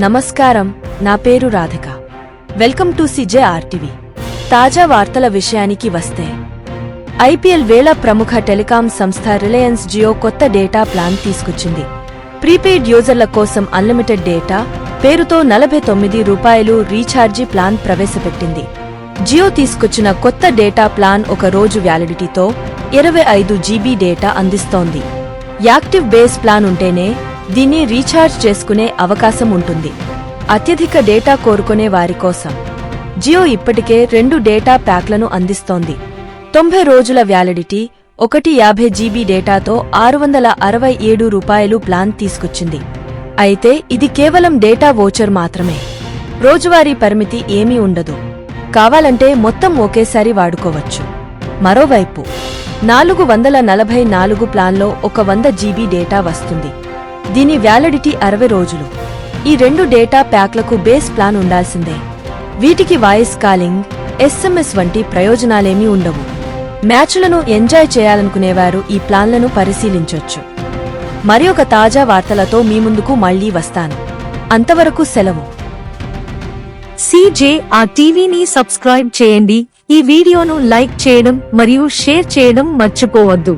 నమస్కారం, నా పేరు రాధిక. Welcome to CJRTV. తాజా వార్తల విషయానికి వస్తే IPL వేళ ప్రముఖ టెలికాం సంస్థ రిలయన్స్ జియో కొత్త డేటా ప్లాన్ తీసుకొచ్చింది. ప్రీపెయిడ్ యూజర్ల కోసం అన్లిమిటెడ్ డేటా పేరుతో ₹49 రీఛార్జీ ప్లాన్ ప్రవేశపెట్టింది. జియో తీసుకొచ్చిన కొత్త డేటా ప్లాన్ ఒక రోజు వ్యాలిడిటీతో 25 GB డేటా అందిస్తోంది. యాక్టివ్ బేస్ ప్లాన్ ఉంటేనే దీన్ని రీఛార్జ్ చేసుకునే అవకాశం ఉంటుంది. అత్యధిక డేటా కోరుకునే వారి కోసం జియో ఇప్పటికే 2 డేటా ప్యాక్లను అందిస్తోంది. 90 రోజుల వ్యాలిడిటీ 150 GB డేటాతో ₹667 ప్లాన్ తీసుకొచ్చింది. అయితే ఇది కేవలం డేటా వోచర్ మాత్రమే. రోజువారీ పరిమితి ఏమీ ఉండదు. కావాలంటే మొత్తం ఒకేసారి వాడుకోవచ్చు. మరోవైపు 444 ప్లాన్లో 100 GB డేటా వస్తుంది. దీని వ్యాలిడిటీ 60 రోజులు. ఈ 2 డేటా ప్యాక్లకు బేస్ ప్లాన్ ఉండాల్సిందే. వీటికి వాయిస్ కాలింగ్, SMS వంటి ప్రయోజనాలేమీ ఉండవు. మ్యాచ్లను ఎంజాయ్ చేయాలనుకునేవారు ఈ ప్లాన్లను పరిశీలించొచ్చు. మరొక తాజా వార్తలతో మీ ముందుకు మళ్లీ వస్తాను. అంతవరకు సెలవు. CJRTVని సబ్స్క్రైబ్ చేయండి. ఈ వీడియోను లైక్ చేయడం మరియు షేర్ చేయడం మర్చిపోవద్దు.